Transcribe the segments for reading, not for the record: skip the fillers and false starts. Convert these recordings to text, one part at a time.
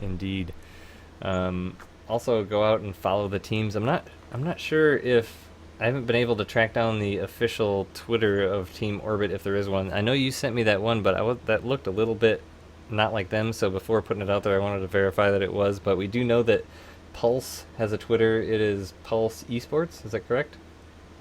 Indeed. Also, go out and follow the teams. I'm not sure if I haven't been able to track down the official Twitter of Team Orbit if there is one. I know you sent me that one, but that looked a little bit not like them. So before putting it out there, I wanted to verify that it was. But we do know that Pulse has a Twitter. It is Pulse Esports. Is that correct?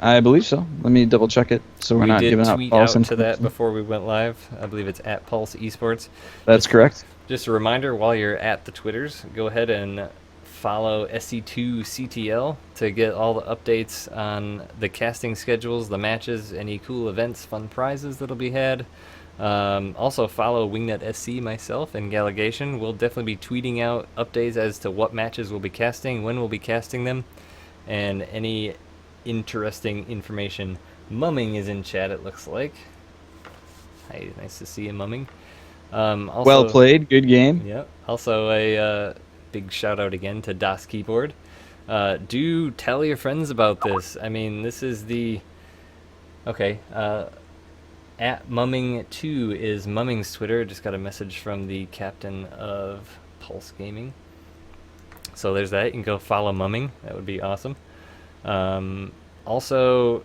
I believe so. Let me double check it so we're not giving out false We did tweet out to that information. before we went live. I believe it's at Pulse Esports. That's correct. Just a reminder, while you're at the Twitters, go ahead and follow SC2CTL to get all the updates on the casting schedules, the matches, any cool events, fun prizes that'll be had. Also follow Wingnut SC, myself, and Gallegation. We'll definitely be tweeting out updates as to what matches we'll be casting, when we'll be casting them, and any interesting information. Mumming is in chat, it looks like. Hi, nice to see you, Mumming. Also, Well played. Good game. Yep. Also, a big shout out again to Das Keyboard. Do tell your friends about this. I mean, this is the... Okay. At Mumming2 is Mumming's Twitter. Just got a message from the captain of Pulse Gaming. So there's that. You can go follow Mumming. That would be awesome. Also,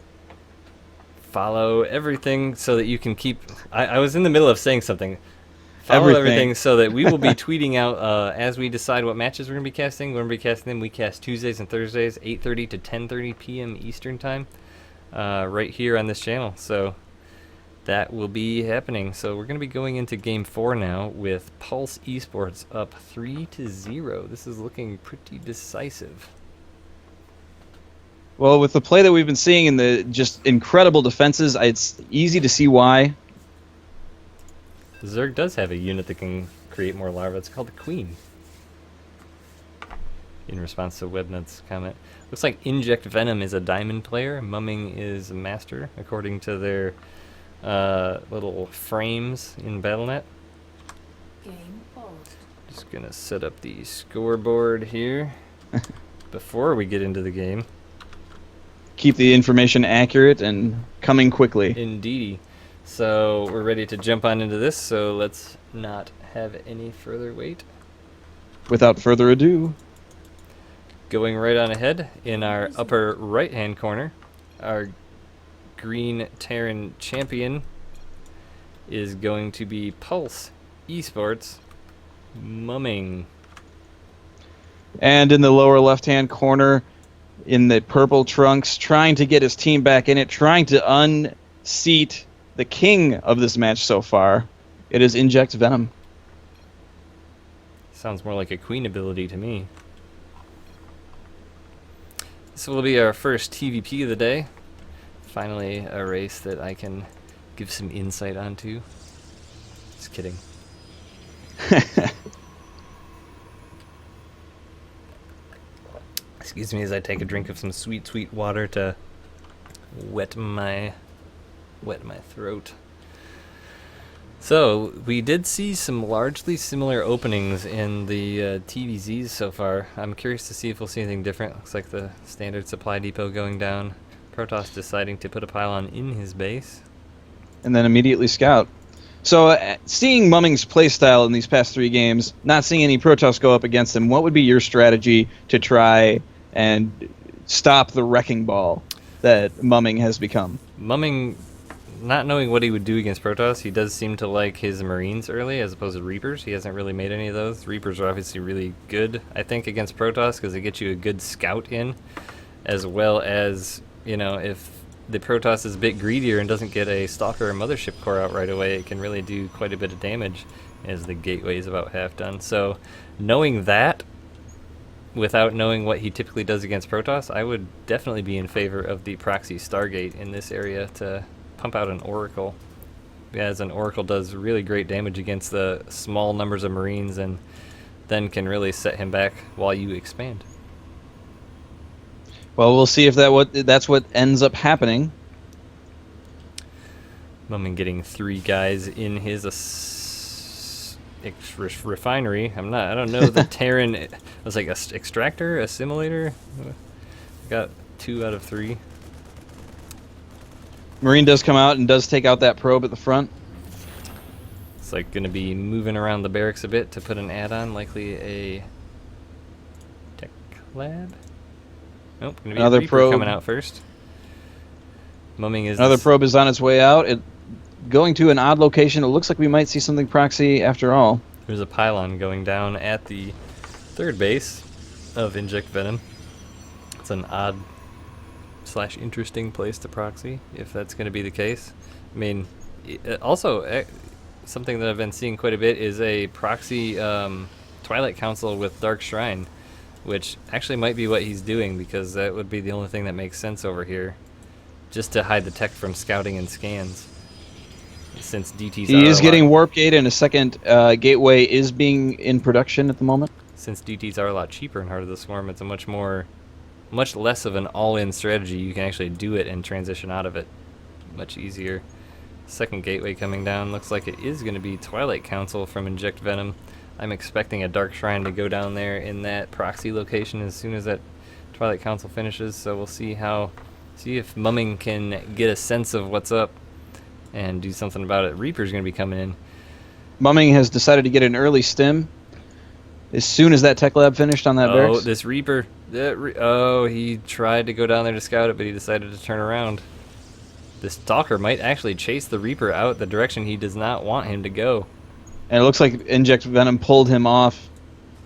follow everything so that you can keep... I was in the middle of saying something. Follow everything so that we will be tweeting out as we decide what matches we're going to be casting. We're going to be casting them. We cast Tuesdays and Thursdays, 8:30 to 10:30 p.m. Eastern Time, right here on this channel. So that will be happening. So we're going to be going into Game 4 now with Pulse Esports up 3-0. This is looking pretty decisive. Well, with the play that we've been seeing in the just incredible defenses, it's easy to see why. Zerg does have a unit that can create more larvae. It's called the Queen. In response to Webnut's comment. Looks like Inject Venom is a diamond player. Mumming is a master, according to their little frames in Battle.net. Game paused. Just gonna set up the scoreboard here before we get into the game. Keep the information accurate and coming quickly. Indeedy. So we're ready to jump on into this, so let's not have any further wait. Without further ado, going right on ahead, in our upper right-hand corner, our green Terran champion is going to be Pulse Esports Mumming. and in the lower left-hand corner, in the purple trunks, trying to get his team back in it, trying to unseat the king of this match so far, it is Inject Venom. Sounds more like a queen ability to me. This will be our first TVP of the day. Finally, a race that I can give some insight onto. Just kidding. Excuse me as I take a drink of some sweet, sweet water to wet my throat. So, we did see some largely similar openings in the TVZs so far. I'm curious to see if we'll see anything different. Looks like the standard supply depot going down. Protoss deciding to put a pylon in his base. And then immediately scout. So, seeing Mumming's playstyle in these past 3 games, not seeing any Protoss go up against him, what would be your strategy to try and stop the wrecking ball that Mumming has become? Mumming, not knowing what he would do against Protoss, he does seem to like his Marines early as opposed to Reapers. He hasn't really made any of those. Reapers are obviously really good, I think, against Protoss because they get you a good scout in, as well as, you know, if the Protoss is a bit greedier and doesn't get a Stalker or Mothership Core out right away, it can really do quite a bit of damage, as the Gateway is about half done. So, knowing that, without knowing what he typically does against Protoss, I would definitely be in favor of the Proxy Stargate in this area to pump out an Oracle, as an Oracle does really great damage against the small numbers of Marines and then can really set him back while you expand. Well, we'll see if that's what ends up happening. Mumming getting 3 guys in his refinery. I don't know the Terran. It was like a extractor, assimilator. Got 2 out of 3. Marine does come out and does take out that probe at the front. It's like going to be moving around the barracks a bit to put an add-on, likely a tech lab. Nope, going to be Another a Reaper probe. coming out first. Mumming is Another probe is on its way out. Going to an odd location. It looks like we might see something proxy after all. There's a pylon going down at the third base of Inject Venom. It's an odd / interesting place to proxy, if that's going to be the case. I mean, also, something that I've been seeing quite a bit is a proxy Twilight Council with Dark Shrine, which actually might be what he's doing, because that would be the only thing that makes sense over here, just to hide the tech from scouting and scans. Since DTs He are is getting Warp Gate, and a second gateway is being in production at the moment. Since DTs are a lot cheaper in Heart of the Swarm, it's a much less of an all-in strategy. You can actually do it and transition out of it much easier. Second gateway coming down. Looks like it is going to be Twilight Council from Inject Venom. I'm expecting a Dark Shrine to go down there in that proxy location as soon as that Twilight Council finishes. So we'll see if Mumming can get a sense of what's up and do something about it. Reaper's going to be coming in. Mumming has decided to get an early stim as soon as that tech lab finished on that barracks. Oh, this Reaper. He tried to go down there to scout it, but he decided to turn around. The Stalker might actually chase the Reaper out the direction he does not want him to go. And it looks like Inject Venom pulled him off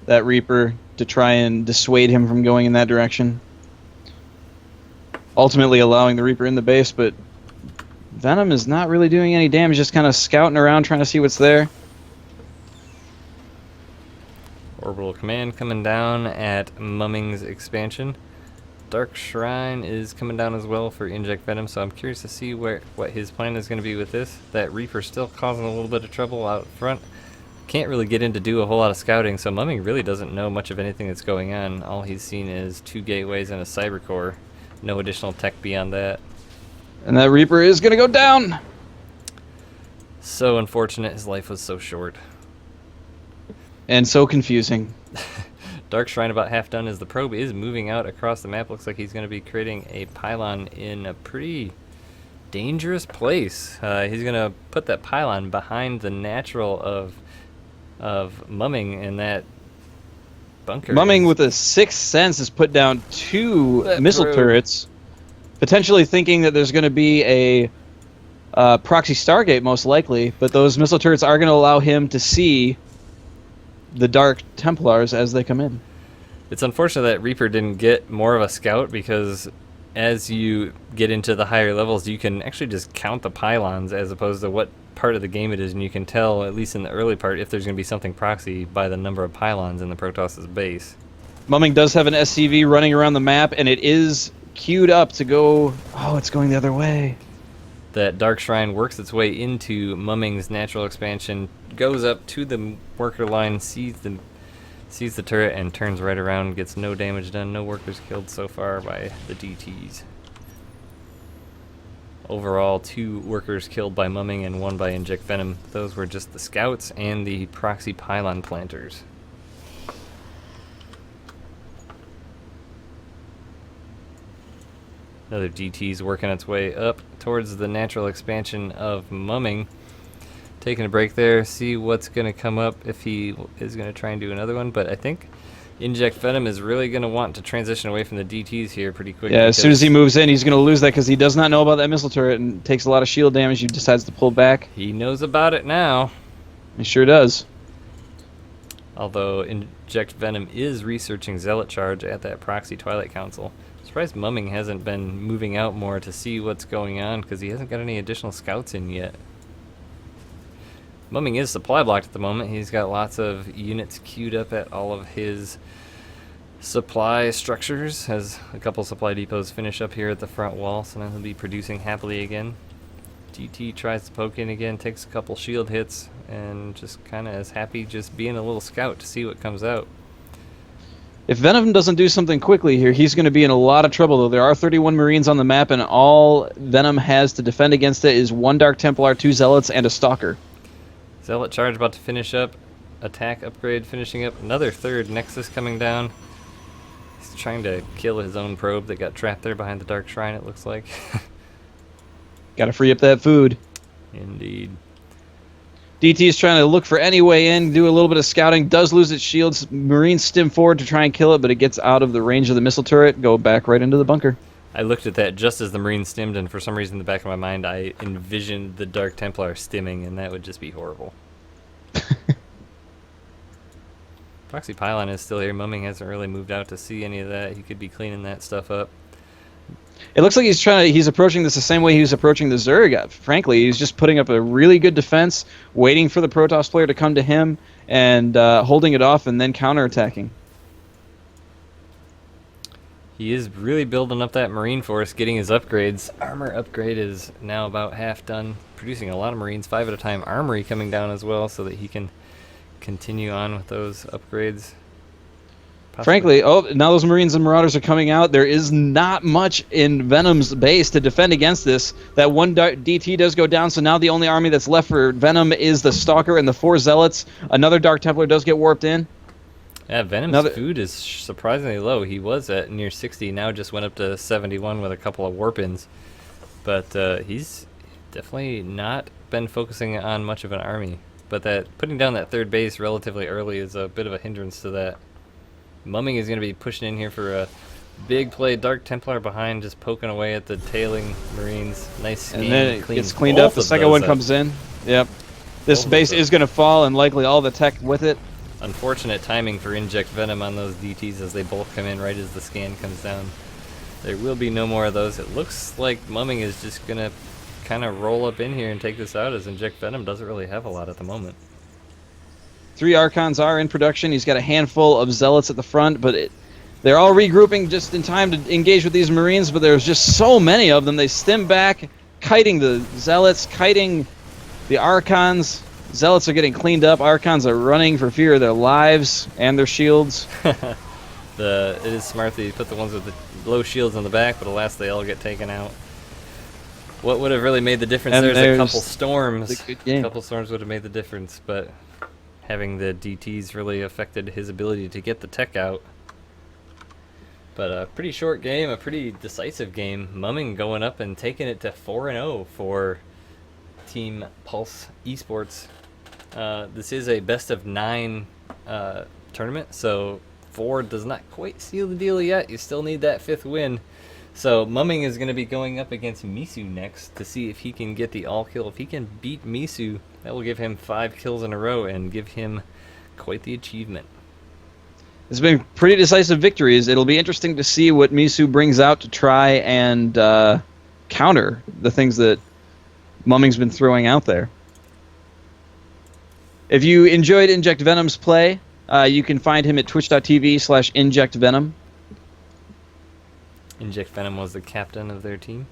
that Reaper to try and dissuade him from going in that direction. Ultimately allowing the Reaper in the base, but Venom is not really doing any damage, just kind of scouting around trying to see what's there. Orbital Command coming down at Mumming's expansion. Dark Shrine is coming down as well for Inject Venom, so I'm curious to see what his plan is going to be with this. That Reaper's still causing a little bit of trouble out front. Can't really get in to do a whole lot of scouting, so Mumming really doesn't know much of anything that's going on. All he's seen is 2 gateways and a cyber core. No additional tech beyond that. And that Reaper is going to go down. So unfortunate, his life was so short. And so confusing. Dark Shrine about half done as the probe is moving out across the map. Looks like he's going to be creating a pylon in a pretty dangerous place. He's going to put that pylon behind the natural of Mumming in that bunker. Mumming with a sixth sense has put down 2 That missile probe. turrets, potentially thinking that there's going to be a proxy Stargate most likely, but those missile turrets are going to allow him to see the Dark Templars as they come in. It's unfortunate that Reaper didn't get more of a scout, because as you get into the higher levels, you can actually just count the pylons as opposed to what part of the game it is, and you can tell, at least in the early part, if there's going to be something proxy by the number of pylons in the Protoss's base. Mumming does have an SCV running around the map, and it is queued up to go... Oh, it's going the other way. That Dark Shrine works its way into Mumming's natural expansion, goes up to the worker line, sees the turret, and turns right around. Gets no damage done, no workers killed so far by the DTs. Overall, 2 workers killed by Mumming and 1 by Inject Venom. Those were just the scouts and the proxy pylon planters. Another DT's working its way up towards the natural expansion of Mumming. Taking a break there, see what's going to come up if he is going to try and do another one. But I think Inject Venom is really going to want to transition away from the DTs here pretty quickly. Yeah, as soon as he moves in, he's going to lose that because he does not know about that missile turret and takes a lot of shield damage. He decides to pull back. He knows about it now. He sure does. Although Inject Venom is researching Zealot Charge at that proxy Twilight Council. Surprised Mumming hasn't been moving out more to see what's going on, because he hasn't got any additional scouts in yet. Mumming is supply blocked at the moment. He's got lots of units queued up at all of his supply structures, as a couple supply depots finish up here at the front wall, so now he'll be producing happily again. GT tries to poke in again, takes a couple shield hits, and just kind of is happy just being a little scout to see what comes out. If Venom doesn't do something quickly here, he's going to be in a lot of trouble, though. There are 31 Marines on the map, and all Venom has to defend against it is 1 Dark Templar, 2 Zealots, and a Stalker. Zealot Charge about to finish up. Attack upgrade finishing up. Another 3rd Nexus coming down. He's trying to kill his own probe that got trapped there behind the Dark Shrine, it looks like. Got to free up that food. Indeed. DT is trying to look for any way in, do a little bit of scouting, does lose its shields. Marines stim forward to try and kill it, but it gets out of the range of the missile turret, go back right into the bunker. I looked at that just as the Marine stimmed, and for some reason in the back of my mind, I envisioned the Dark Templar stimming, and that would just be horrible. Proxy Pylon is still here. Mumming hasn't really moved out to see any of that. He could be cleaning that stuff up. It looks like he's approaching this the same way he was approaching the Zerg. Frankly, he's just putting up a really good defense, waiting for the Protoss player to come to him, and holding it off and then counterattacking. He is really building up that Marine force, getting his upgrades. Armor upgrade is now about half done, producing a lot of Marines, 5 at a time. Armory coming down as well, so that he can continue on with those upgrades. Frankly, now those Marines and Marauders are coming out. There is not much in Venom's base to defend against this. That one DT does go down, so now the only army that's left for Venom is the Stalker and the 4 Zealots. Another Dark Templar does get warped in. Yeah, Venom's food is surprisingly low. He was at near 60, now just went up to 71 with a couple of warp-ins. But he's definitely not been focusing on much of an army. But that putting down that third base relatively early is a bit of a hindrance to that. Mumming is going to be pushing in here for a big play. Dark Templar behind, just poking away at the tailing Marines. Nice scheme. And then it gets cleaned up. The second one comes in. Yep. This base is going to fall, and likely all the tech with it. Unfortunate timing for Inject Venom on those DTs as they both come in right as the scan comes down. There will be no more of those. It looks like Mumming is just going to kind of roll up in here and take this out, as Inject Venom doesn't really have a lot at the moment. 3 Archons are in production. He's got a handful of Zealots at the front, but they're all regrouping just in time to engage with these Marines, but there's just so many of them. They stem back, kiting the Zealots, kiting the Archons. Zealots are getting cleaned up. Archons are running for fear of their lives and their shields. It is smart that you put the ones with the low shields on the back, but alas, they all get taken out. What would have really made the difference? And There's a couple storms. A couple storms would have made the difference, but having the DTs really affected his ability to get the tech out. But a pretty short game, a pretty decisive game. Mumming going up and taking it to 4-0 for Team Pulse Esports. This is a best of 9 tournament, so 4 does not quite seal the deal yet. You still need that 5th win. So Mumming is going to be going up against Misu next to see if he can get the all kill. If he can beat Misu, that will give him 5 kills in a row and give him quite the achievement. It's been pretty decisive victories. It'll be interesting to see what Misu brings out to try and counter the things that Mumming's been throwing out there. If you enjoyed Inject Venom's play, you can find him at twitch.tv/InjectVenom. Inject Venom was the captain of their team.